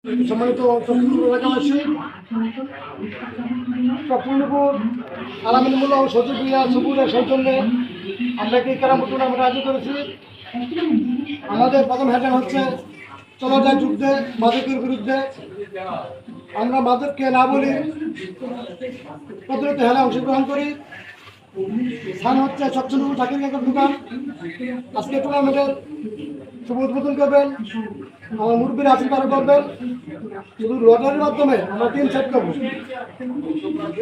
সম্মানিত চট্টগ্রাম এলাকাবাসী, চট্টগ্রামপুর আলহামদুলিল্লাহ সচিবিয়া সবুরের সৌজন্যে আমরা কি কেরামত টুর্নামেন্ট আয়োজন করেছি। আমাদের প্রথম হেডলাইন হচ্ছে চলো যায় যুদ্ধে মাদকের বিরুদ্ধে। আমরা মাদককে না বলি, প্রতিরোধ হেলে অংশগ্রহণ করি। স্থান হচ্ছে চট্টগ্রাম জাকির কাকার দোকান। আজকে টুর্নামেন্টের শুভ উদ্বোধন করবেন আমার মুরব্বীরা আছেন, তারা করবেন। শুধু লটারির মাধ্যমে আমরা টিম সেট করবো।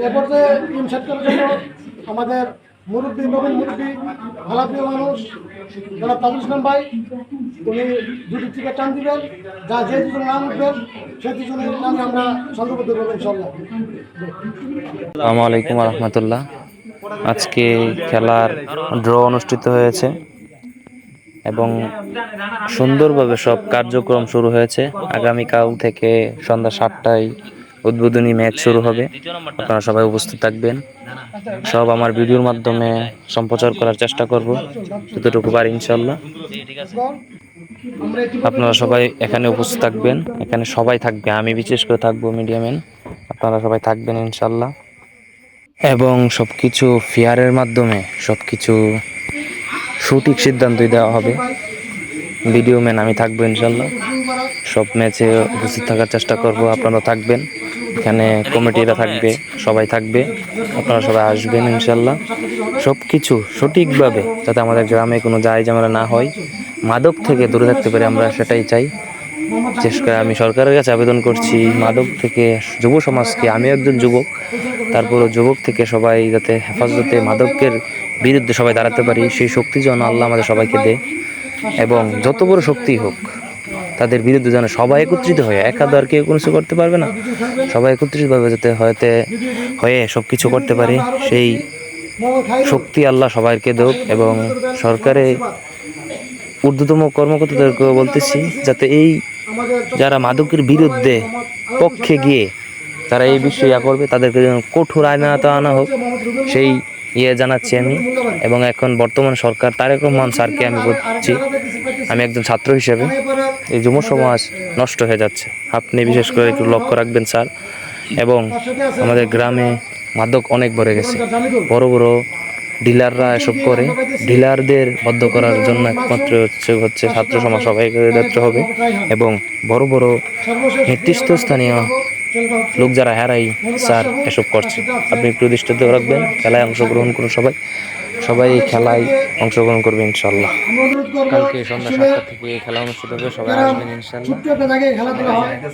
এ পর্যায়ে টিম সেট করার জন্য আমাদের মুরব্বী, নবীন মুরব্বী, ভালাপ্রিয় মানুষ যারা তাজুল ইসলাম ভাই, উনি দুটি টিকিট টান দিবেন। যা যে দুজনের নাম উঠবেন সেই দুজনের নামে আমরা সংঘবদ্ধ করবো ইনশাল্লাহ। আসসালামু আলাইকুম রহমতুল্লাহ। আজকে খেলার ড্র অনুষ্ঠিত হয়েছে এবং সুন্দরভাবে সব কার্যক্রম শুরু হয়েছে। আগামীকাল থেকে সন্ধ্যা 7টায় উদ্বোধনী ম্যাচ শুরু হবে। আপনারা সবাই উপস্থিত থাকবেন। সব আমার ভিডিওর মাধ্যমে সম্প্রচার করার চেষ্টা করব যতটুকু পারি ইনশাল্লাহ। আপনারা সবাই এখানে উপস্থিত থাকবেন, এখানে সবাই থাকবে, আমি বিশেষ করে থাকবো মিডিয়াম্যান। আপনারা সবাই থাকবেন ইনশাল্লাহ এবং সবকিছু ফেয়ারের মাধ্যমে সবকিছু সঠিক সিদ্ধান্তই দেওয়া হবে। ভিডিও ম্যান আমি থাকবো ইনশাল্লাহ। সব ম্যাচে উপস্থিত থাকার চেষ্টা করব, আপনারা থাকবেন, এখানে কমিটিরা থাকবে, সবাই থাকবে, আপনারা সবাই আসবেন ইনশাল্লাহ। সব কিছু সঠিকভাবে যাতে আমাদের গ্রামে কোনো যায় ঝামেলা না হয়, মাদক থেকে দূরে থাকতে পারি আমরা সেটাই চাই। বিশেষ করে আমি সরকারের কাছে আবেদন করছি মাদক থেকে যুব সমাজকে, আমিও একজন যুবক, তারপরও যুবক থেকে সবাই যাতে হেফাজতে মাদকের বিরুদ্ধে সবাই দাঁড়াতে পারি, সেই শক্তি যেন আল্লাহ আমাদের সবাইকে দেয়। এবং যত বড় শক্তি হোক তাদের বিরুদ্ধে যেন সবাই একত্রিত হয়ে, একা আর কেউ কোনো কিছু করতে পারবে না, সবাই একত্রিতভাবে যাতে হয়ে সব কিছু করতে পারে, সেই শক্তি আল্লাহ সবাইকে দেব। এবং সরকারে ঊর্ধ্বতম কর্মকর্তাদেরকেও বলতেছি যাতে এই যারা মাদকের বিরুদ্ধে পক্ষে গিয়ে যারা এই বিষয়ে করবে তাদেরকে যেন কঠোর আইনাতে আনা হোক, সেই জানাচ্ছি আমি। এবং এখন বর্তমান সরকার তারেক রহমান স্যারকে আমি বলছি, আমি একজন ছাত্র হিসেবে এই যুব সমাজ নষ্ট হয়ে যাচ্ছে, আপনি বিশেষ করে একটু লক্ষ্য রাখবেন স্যার। এবং আমাদের গ্রামে মাদক অনেক বেড়ে গেছে, বড় বড় ডিলাররা এসব করে, ডিলারদের বদ্ধ করার জন্য একমাত্র হচ্ছে ছাত্র সমাজ সবাই দায়িত্ব হবে। এবং বড় বড় নেতৃত্বস্থানীয় লোক যারা হেরাই স্যার এসব করছে, আপনি একটু দৃষ্টিতে রাখবেন, খেলায় অংশগ্রহণ করুন, সবাই সবাই এই খেলায় অংশগ্রহণ করবে ইনশাল্লাহ। কালকে সন্ধ্যা 7টা থেকে এই খেলা অনুষ্ঠিত হবে, সবাই আসবেন ইনশাল্লাহ।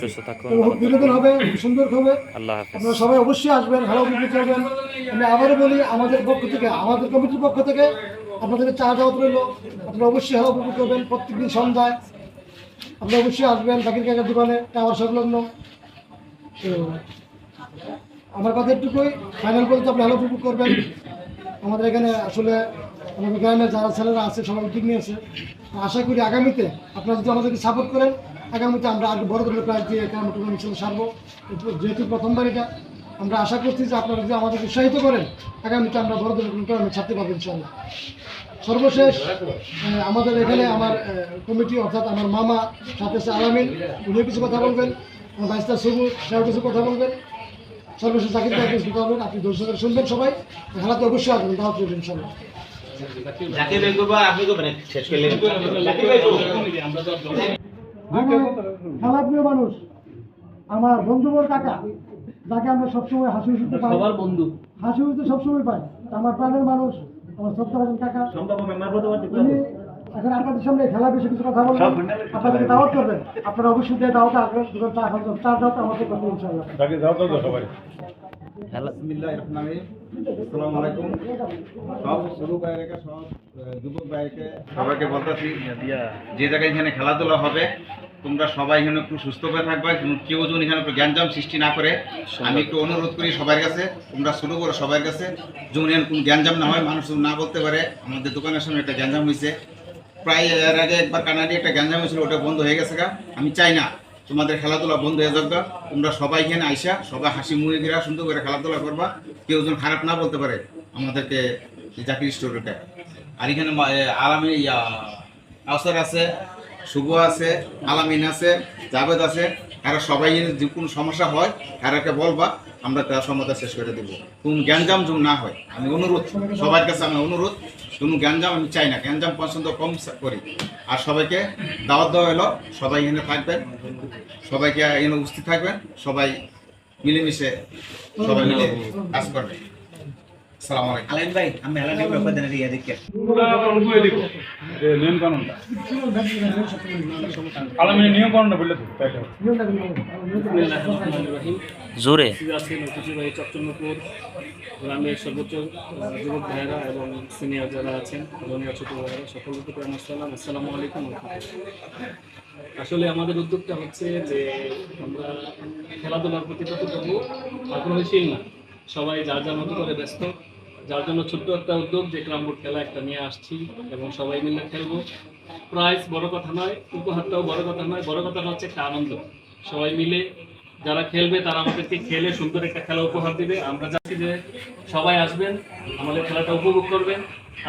সুস্থ থাকুন, বিনোদন হবে, সুন্দর হবে। আল্লাহ হাফেজ। আপনারা সবাই অবশ্যই আসবেন, ভালো উপভোগ করবেন। আমি আবারও বলি, আমাদের পক্ষ থেকে, আমাদের কমিটির পক্ষ থেকে আপনাদের চা দাওয়াত রইল। আপনারা অবশ্যই ভালো উপভোগ করবেন। প্রত্যেকদিন সন্ধ্যায় আপনারা অবশ্যই আসবেন জাকির কাকার দোকানে, টাওয়ার সংলগ্ন। তো আমার কথা একটুকুই, ফাইনাল পর্যন্ত আপনি ভালো উপভোগ করবেন। আমাদের এখানে আসলে আমাদের গ্রামের যারা ছেলেরা আছে সবাই উদ্যোগ নিয়েছে। আশা করি আগামীতে আপনারা যদি আমাদেরকে সাপোর্ট করেন, আগামীতে আমরা আরও বড় ধরনের প্রাইজ দিয়ে এখানে টুর্নামেন্ট সারবো। যেহেতু প্রথমবার এটা, আমরা আশা করছি যে আপনারা যদি আমাদেরকে উৎসাহিত করেন, আগামীতে আমরা বড় ধরনের টুর্নামেন্ট ছাড়তে পারবো ইনশাআল্লাহ। সর্বশেষ আমাদের এখানে আমার কমিটি, অর্থাৎ আমার মামা সাথে আছে আলামিন, উনিও কিছু কথা বলবেন, আমার ভাইস্টার সবুজ সেও কিছু কথা বলবেন, সর্বশেষ জাকির ভাই কিছু কথা বলবেন। আপনি দর্শকের শুনবেন, সবাই খেলাতে অবশ্যই আসবেন, দাওয়াত রইল ইনশাআল্লাহ। খেলাপ্রিয় মানুষ, আমার বন্ধুবর কাকা, যাকে আমরা সবসময় হাসি খুশিতে পাই, হাসি খুশিতে সবসময় পাই, আমার প্রাণের মানুষ, আমার শ্রদ্ধা কাকা, উনি এখন আপনাদের সামনে খেলা বিষয়ে কিছু কথা বলবেন, আপনাদেরকে দাওয়াত করবেন। আপনারা অবশ্যই দিয়ে দাওয়াত আসবেন, দুটো চা খাবেন, চার দাওয়াত আমাকে করবেন ইনশাআল্লাহ। আসসালামু আলাইকুম। সব যুবক ভাইকে, সব যুবক ভাইকে সবাইকে বলতেছি, যে জায়গায় এখানে খেলাধুলা হবে তোমরা সবাই এখানে একটু সুস্থ করে থাকবে, কেউ যেন এখানে একটু গ্যাঞ্জাম সৃষ্টি না করে। আমি একটু অনুরোধ করি সবার কাছে, তোমরা শুরু করো সবার কাছে, যেমন এখানে কোনো গ্যাঞ্জাম না হয়, মানুষ না বলতে পারে আমাদের দোকানের সামনে একটা গ্যাঞ্জাম হয়েছে। প্রায় এর আগে একবার কানাডি একটা গ্যাঞ্জাম হয়েছিল, ওটা বন্ধ হয়ে গেছে গা। আমি চাই না তোমাদের খেলাধুলা বন্ধ হয়ে যাক গা। তোমরা সবাই এখানে আইসা সবাই হাসি মুখে গিরা সুন্দর করে খেলাধুলা করবা, কেউ যেন খারাপ না বলতে পারে আমাদেরকে জাকির স্টোরটা। আর এখানে আলামিন আওসার আছে, শুভ আছে, আলামিন আছে, জাভেদ আছে, এরা সবাই যে কোনো সমস্যা হয় এরাকে বলবা, আমরা তার সমাধান শেষ করে দেবো। কোন গ্যাঞ্জাম যেন না হয়, আমি অনুরোধ সবার কাছে, আমি অনুরোধ, কোনো গ্যাঞ্জাম আমি চাই না, গ্যাঞ্জাম পছন্দ কম করি। আর সবাইকে দাওয়াত দেওয়া হলো, সবাই এখানে থাকবেন, সবাইকে এখানে উপস্থিত থাকবেন, সবাই মিলেমিশে সবাই মিলে কাজ করবেন। আসসালামু আলাইকুম। আলাইন ভাই আমি আলাদা ব্যাপার জানি ইয়া দেখে নিয়ম কানুনটা আলামিনের নিয়ম কানুনটা বললে তো তাই তো। জোরে আছেন ঐতিহ্যবাহী চট্টগ্রামপুর গ্রামের সর্বোচ্চ যুবক ভাইয়েরা এবং সিনিয়র যারা আছেন জুনিয়র ছোট ভাইয়েরা সকলের প্রতি আমার সালাম, আসসালামু আলাইকুম ওয়া রাহমাতুল্লাহ। আসলে আমাদের উদ্যোগটা হচ্ছে যে আমরা খেলাধুলার প্রতি ততটুকু আগ্রহশীল না, সবাই যার যার মতো করে ব্যস্ত, যার জন্য ছোট্ট একটা উদ্যোগ যে ক্রামবোর্ড খেলা একটা নিয়ে আসছি এবং সবাই মিলে খেলবো। প্রাইজ বড় কথা নয়, উপহারটাও বড় কথা নয়, বড় কথা হচ্ছে একটা আনন্দ। সবাই মিলে যারা খেলবে তারা আমাদেরকে খেলে সুন্দর একটা খেলা উপহার দিবে। আমরা চাচ্ছি যে সবাই আসবেন, আমাদের খেলাটা উপভোগ করবেন,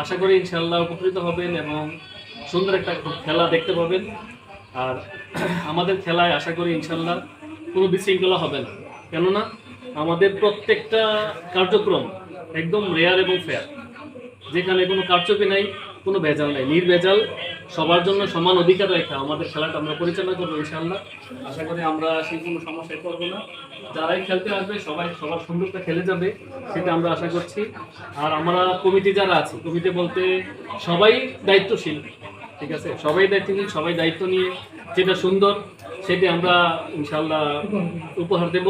আশা করি ইনশাআল্লাহ উপকৃত হবেন এবং সুন্দর একটা খেলা দেখতে পাবেন। আর আমাদের খেলায় আশা করি ইনশাআল্লাহ কোনো বিশৃঙ্খলা হবে না, কেননা আমাদের প্রত্যেকটা কার্যক্রম একদম রেয়ার এবং ফেয়ার, যেখানে কোনো কারচুপি নাই, কোনো ভেজাল নাই, নির্ভেজাল, সবার জন্য সমান অধিকার রেখে আমাদের খেলাটা আমরা পরিচালনা করবো ইনশাআল্লাহ। আশা করি আমরা সেই কোনো সমস্যায় পড়বো না, যারাই খেলতে আসবে সবাই সবার সুন্দরটা খেলে যাবে, সেটা আমরা আশা করছি। আর আমরা কমিটি যারা আছে, কমিটি বলতে সবাই দায়িত্বশীল, ঠিক আছে, সবাই দায়িত্বশীল, সবাই দায়িত্ব নিয়ে যেটা সুন্দর সেটা আমরা ইনশাআল্লাহ উপহার দেব।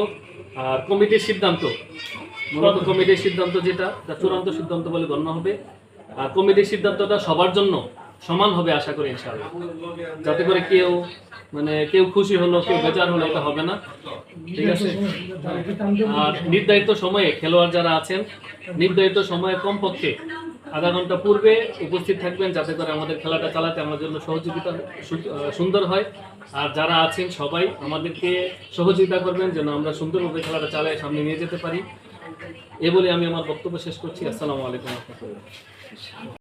আর কমিটির সিদ্ধান্ত, মূলত কমিটির সিদ্ধান্ত যেটা চূড়ান্ত সিদ্ধান্ত বলে গণ্য হবে। আর কমিটির সিদ্ধান্তটা সবার জন্য সমান হবে আশা করি ইনশাআল্লাহ, যাতে করে কেউ খুশি হলো কেউ বেজার হলো এটা হবে না, ঠিক আছে। আর নির্ধারিত সময়ে খেলোয়াড় যারা আছেন নির্ধারিত সময়ে কমপক্ষে আধা ঘন্টা পূর্বে উপস্থিত থাকবেন, যাতে করে আমাদের খেলাটা চালাতে আমাদের জন্য সহযোগিতা সুন্দর হয়। আর যারা আছেন সবাই আমাদেরকে সহযোগিতা করবেন যেন আমরা সুন্দরভাবে খেলাটা চালাই সামনে নিয়ে যেতে পারি। এ বলে আমি আমার বক্তব্য শেষ করছি। আসসালামু আলাইকুম ওয়া রাহমাতুল্লাহ।